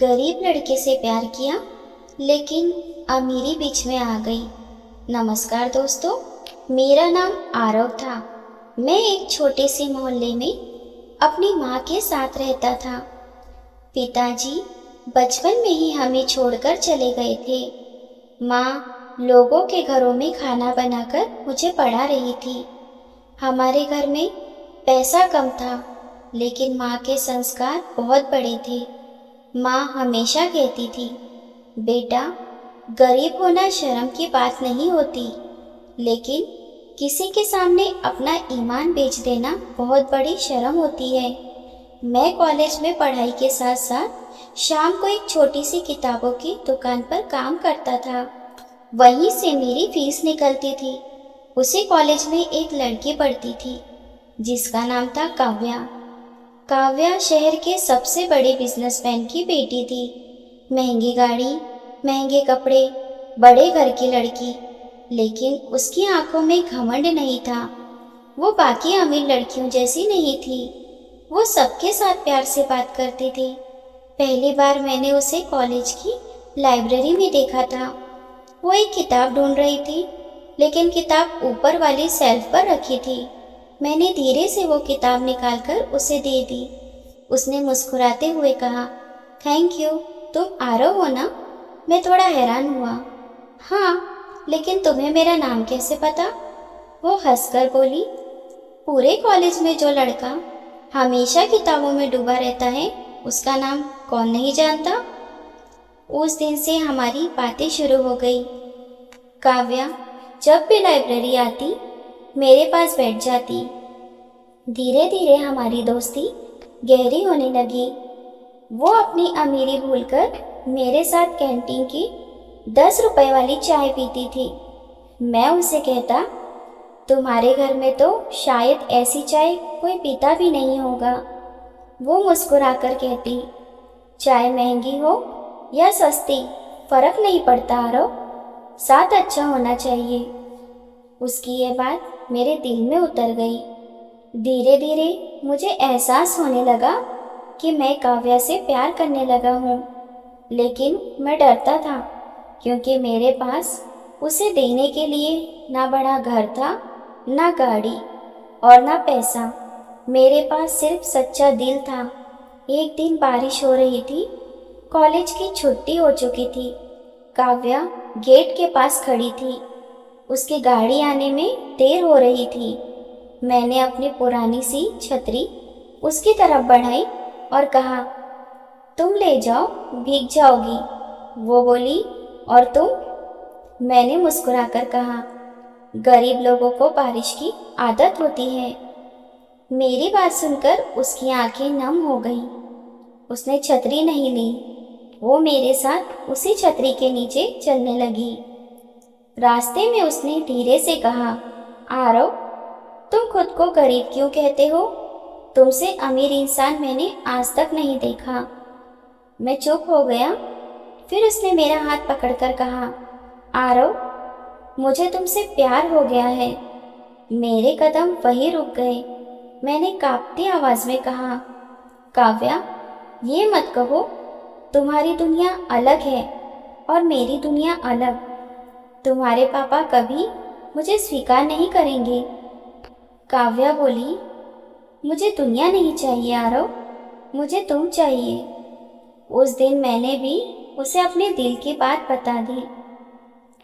गरीब लड़के से प्यार किया, लेकिन अमीरी बीच में आ गई। नमस्कार दोस्तों, मेरा नाम आरव था। मैं एक छोटे से मोहल्ले में अपनी माँ के साथ रहता था। पिताजी बचपन में ही हमें छोड़कर चले गए थे। माँ लोगों के घरों में खाना बनाकर मुझे पढ़ा रही थी। हमारे घर में पैसा कम था, लेकिन माँ के संस्कार बहुत बड़े थे। माँ हमेशा कहती थी, बेटा, गरीब होना शर्म की बात नहीं होती, लेकिन किसी के सामने अपना ईमान बेच देना बहुत बड़ी शर्म होती है। मैं कॉलेज में पढ़ाई के साथ साथ शाम को एक छोटी सी किताबों की दुकान पर काम करता था। वहीं से मेरी फीस निकलती थी। उसी कॉलेज में एक लड़की पढ़ती थी, जिसका नाम था काव्या। काव्या शहर के सबसे बड़े बिजनेसमैन की बेटी थी। महंगी गाड़ी, महंगे कपड़े, बड़े घर की लड़की, लेकिन उसकी आंखों में घमंड नहीं था। वो बाकी अमीर लड़कियों जैसी नहीं थी। वो सबके साथ प्यार से बात करती थी। पहली बार मैंने उसे कॉलेज की लाइब्रेरी में देखा था। वो एक किताब ढूंढ रही थी, लेकिन किताब ऊपर वाली शेल्फ पर रखी थी। मैंने धीरे से वो किताब निकालकर उसे दे दी। उसने मुस्कुराते हुए कहा, थैंक यू, तुम आरव हो ना? मैं थोड़ा हैरान हुआ। हाँ, लेकिन तुम्हें मेरा नाम कैसे पता? वो हंसकर बोली, पूरे कॉलेज में जो लड़का हमेशा किताबों में डूबा रहता है, उसका नाम कौन नहीं जानता? उस दिन से हमारी बातें शुरू हो गई। काव्या जब भी लाइब्रेरी आती, मेरे पास बैठ जाती। धीरे धीरे हमारी दोस्ती गहरी होने लगी। वो अपनी अमीरी भूलकर मेरे साथ कैंटीन की 10 रुपए वाली चाय पीती थी। मैं उसे कहता, तुम्हारे घर में तो शायद ऐसी चाय कोई पीता भी नहीं होगा। वो मुस्कुराकर कहती, चाय महंगी हो या सस्ती, फर्क नहीं पड़ता आरव, साथ अच्छा होना चाहिए। उसकी ये बात मेरे दिल में उतर गई। धीरे धीरे मुझे एहसास होने लगा कि मैं काव्या से प्यार करने लगा हूँ, लेकिन मैं डरता था, क्योंकि मेरे पास उसे देने के लिए ना बड़ा घर था, ना गाड़ी और ना पैसा। मेरे पास सिर्फ सच्चा दिल था। एक दिन बारिश हो रही थी, कॉलेज की छुट्टी हो चुकी थी। काव्या गेट के पास खड़ी थी। उसकी गाड़ी आने में देर हो रही थी। मैंने अपनी पुरानी सी छतरी उसकी तरफ बढ़ाई और कहा, तुम ले जाओ, भीग जाओगी। वो बोली, और तुम? मैंने मुस्कुराकर कहा, गरीब लोगों को बारिश की आदत होती है। मेरी बात सुनकर उसकी आंखें नम हो गईं। उसने छतरी नहीं ली। वो मेरे साथ उसी छतरी के नीचे चलने लगी। रास्ते में उसने धीरे से कहा, आरव, तुम खुद को गरीब क्यों कहते हो? तुमसे अमीर इंसान मैंने आज तक नहीं देखा। मैं चुप हो गया। फिर उसने मेरा हाथ पकड़कर कहा, आरव, मुझे तुमसे प्यार हो गया है। मेरे कदम वहीं रुक गए। मैंने कांपती आवाज में कहा, काव्या, ये मत कहो। तुम्हारी दुनिया अलग है और मेरी दुनिया अलग। तुम्हारे पापा कभी मुझे स्वीकार नहीं करेंगे। काव्या बोली, मुझे दुनिया नहीं चाहिए आरव, मुझे तुम चाहिए। उस दिन मैंने भी उसे अपने दिल की बात बता दी।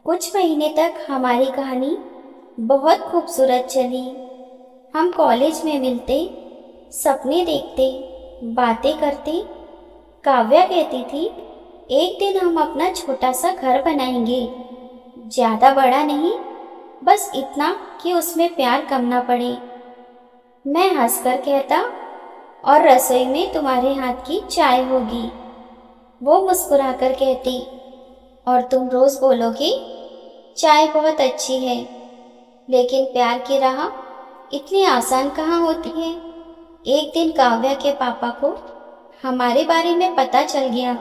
कुछ महीने तक हमारी कहानी बहुत खूबसूरत चली। हम कॉलेज में मिलते, सपने देखते, बातें करते। काव्या कहती थी, एक दिन हम अपना छोटा सा घर बनाएंगे, ज्यादा बड़ा नहीं, बस इतना कि उसमें प्यार कम ना पड़े। मैं हंसकर कहता, और रसोई में तुम्हारे हाथ की चाय होगी। वो मुस्कुराकर कहती, और तुम रोज बोलोगी, चाय बहुत अच्छी है। लेकिन प्यार की राह इतनी आसान कहाँ होती है। एक दिन काव्या के पापा को हमारे बारे में पता चल गया।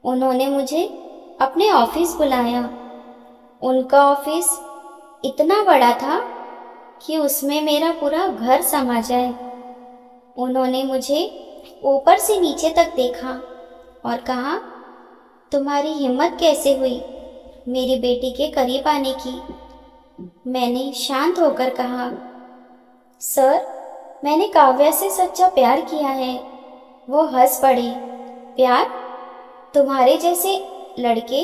उन्होंने मुझे अपने ऑफिस बुलाया। उनका ऑफिस इतना बड़ा था कि उसमें मेरा पूरा घर समा जाए। उन्होंने मुझे ऊपर से नीचे तक देखा और कहा, तुम्हारी हिम्मत कैसे हुई मेरी बेटी के करीब आने की? मैंने शांत होकर कहा, सर, मैंने काव्या से सच्चा प्यार किया है। वो हंस पड़े। प्यार? तुम्हारे जैसे लड़के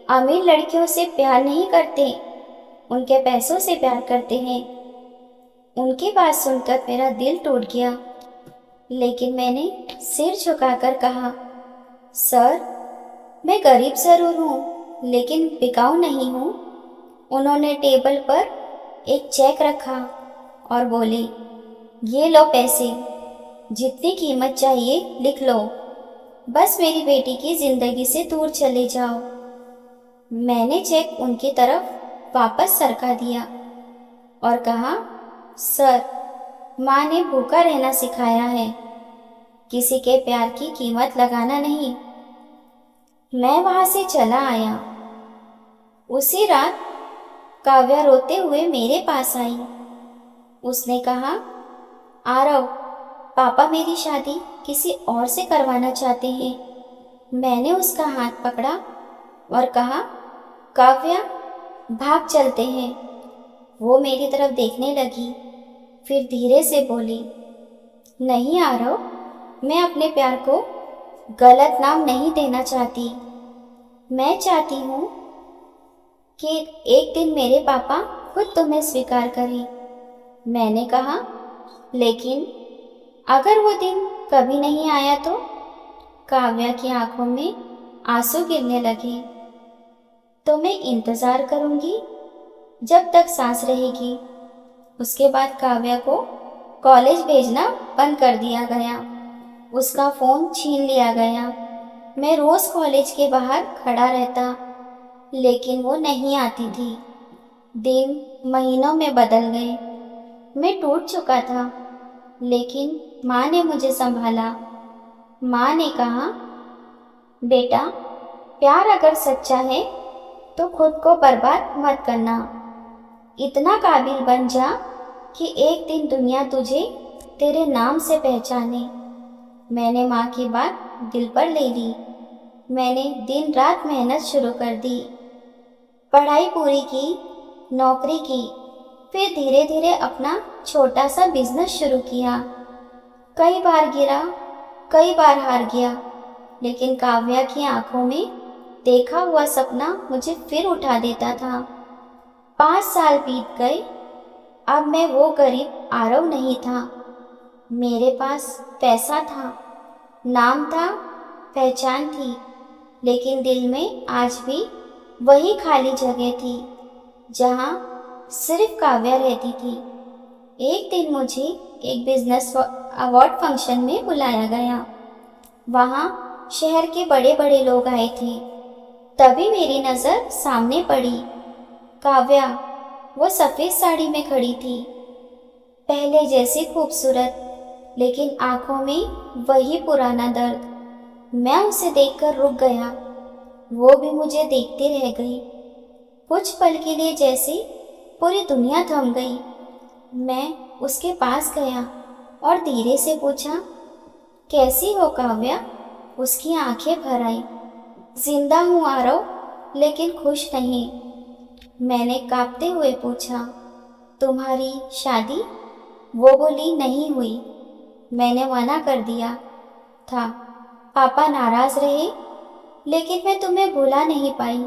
अमीर लड़कियों से प्यार नहीं करते, उनके पैसों से प्यार करते हैं। उनकी बात सुनकर मेरा दिल टूट गया, लेकिन मैंने सिर झुकाकर कहा, सर, मैं गरीब जरूर हूँ, लेकिन बिकाऊ नहीं हूँ। उन्होंने टेबल पर एक चेक रखा और बोले, ये लो पैसे, जितनी कीमत चाहिए लिख लो, बस मेरी बेटी की जिंदगी से दूर चले जाओ। मैंने चेक उनकी तरफ वापस सरका दिया और कहा, सर, माँ ने भूखा रहना सिखाया है, किसी के प्यार की कीमत लगाना नहीं। मैं वहां से चला आया। उसी रात काव्या रोते हुए मेरे पास आई। उसने कहा, आरव, पापा मेरी शादी किसी और से करवाना चाहते हैं। मैंने उसका हाथ पकड़ा और कहा, काव्या, भाग चलते हैं। वो मेरी तरफ देखने लगी, फिर धीरे से बोली, नहीं आरव, मैं अपने प्यार को गलत नाम नहीं देना चाहती। मैं चाहती हूँ कि एक दिन मेरे पापा खुद तुम्हें स्वीकार करें। मैंने कहा, लेकिन अगर वो दिन कभी नहीं आया तो? काव्या की आंखों में आंसू गिरने लगे। तो मैं इंतजार करूंगी जब तक सांस रहेगी। उसके बाद काव्या को कॉलेज भेजना बंद कर दिया गया। उसका फ़ोन छीन लिया गया। मैं रोज़ कॉलेज के बाहर खड़ा रहता, लेकिन वो नहीं आती थी। दिन महीनों में बदल गए। मैं टूट चुका था, लेकिन माँ ने मुझे संभाला। माँ ने कहा, बेटा, प्यार अगर सच्चा है तो खुद को बर्बाद मत करना। इतना काबिल बन जा कि एक दिन दुनिया तुझे तेरे नाम से पहचाने। मैंने माँ की बात दिल पर ले ली। मैंने दिन रात मेहनत शुरू कर दी। पढ़ाई पूरी की, नौकरी की, फिर धीरे धीरे अपना छोटा सा बिजनेस शुरू किया। कई बार गिरा, कई बार हार गया, लेकिन काव्या की आंखों में देखा हुआ सपना मुझे फिर उठा देता था। 5 साल बीत गए। अब मैं वो गरीब आरव नहीं था। मेरे पास पैसा था, नाम था, पहचान थी, लेकिन दिल में आज भी वही खाली जगह थी जहाँ सिर्फ काव्या रहती थी। एक दिन मुझे एक बिजनेस अवार्ड फंक्शन में बुलाया गया। वहाँ शहर के बड़े बड़े लोग आए थे। तभी मेरी नज़र सामने पड़ी। काव्या वो सफ़ेद साड़ी में खड़ी थी, पहले जैसी खूबसूरत, लेकिन आंखों में वही पुराना दर्द। मैं उसे देखकर रुक गया। वो भी मुझे देखते रह गई। कुछ पल के लिए जैसे पूरी दुनिया थम गई। मैं उसके पास गया और धीरे से पूछा, कैसी हो काव्या? उसकी आंखें भर आई। जिंदा हूँ आरव, लेकिन खुश नहीं। मैंने कांपते हुए पूछा, तुम्हारी शादी? वो बोली, नहीं हुई। मैंने मना कर दिया था। पापा नाराज रहे, लेकिन मैं तुम्हें भुला नहीं पाई।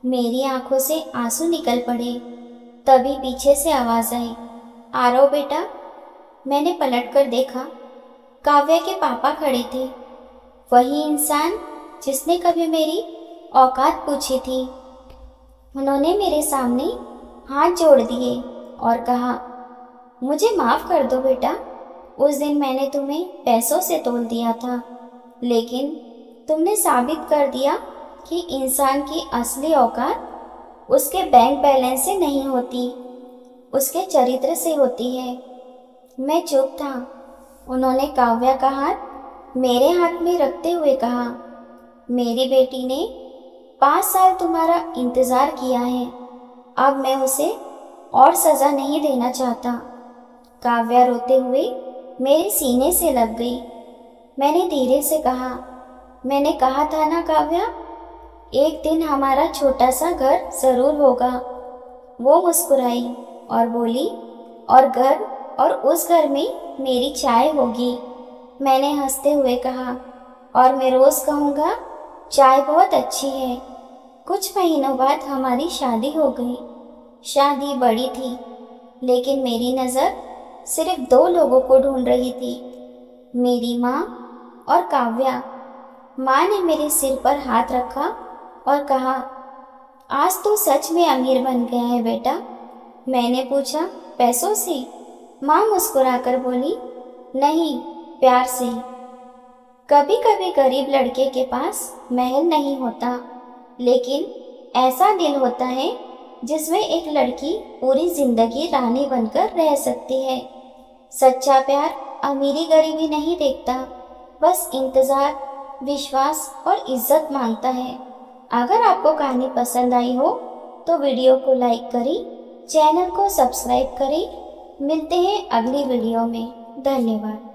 मेरी आंखों से आंसू निकल पड़े। तभी पीछे से आवाज आई, आरव बेटा। मैंने पलटकर देखा। काव्या के पापा खड़े थे, वही इंसान जिसने कभी मेरी औकात पूछी थी। उन्होंने मेरे सामने हाथ जोड़ दिए और कहा, मुझे माफ़ कर दो बेटा। उस दिन मैंने तुम्हें पैसों से तोल दिया था, लेकिन तुमने साबित कर दिया कि इंसान की असली औकात उसके बैंक बैलेंस से नहीं होती, उसके चरित्र से होती है। मैं चुप था। उन्होंने काव्या का हाथ मेरे हाथ में रखते हुए कहा, मेरी बेटी ने 5 साल तुम्हारा इंतज़ार किया है। अब मैं उसे और सज़ा नहीं देना चाहता। काव्या रोते हुए मेरे सीने से लग गई। मैंने धीरे से कहा, मैंने कहा था ना काव्या, एक दिन हमारा छोटा सा घर जरूर होगा। वो मुस्कुराई और बोली, और घर, और उस घर में मेरी चाय होगी। मैंने हंसते हुए कहा, और मैं रोज कहूँगा चाय बहुत अच्छी है। कुछ महीनों बाद हमारी शादी हो गई। शादी बड़ी थी, लेकिन मेरी नज़र सिर्फ दो लोगों को ढूंढ रही थी, मेरी माँ और काव्या। माँ ने मेरे सिर पर हाथ रखा और कहा, आज तो सच में अमीर बन गया है बेटा। मैंने पूछा, पैसों से? माँ मुस्कुराकर बोली, नहीं, प्यार से। कभी कभी गरीब लड़के के पास महल नहीं होता, लेकिन ऐसा दिल होता है जिसमें एक लड़की पूरी जिंदगी रानी बनकर रह सकती है। सच्चा प्यार अमीरी गरीबी नहीं देखता, बस इंतज़ार, विश्वास और इज्जत मांगता है। अगर आपको कहानी पसंद आई हो तो वीडियो को लाइक करें, चैनल को सब्सक्राइब करें। मिलते हैं अगली वीडियो में। धन्यवाद।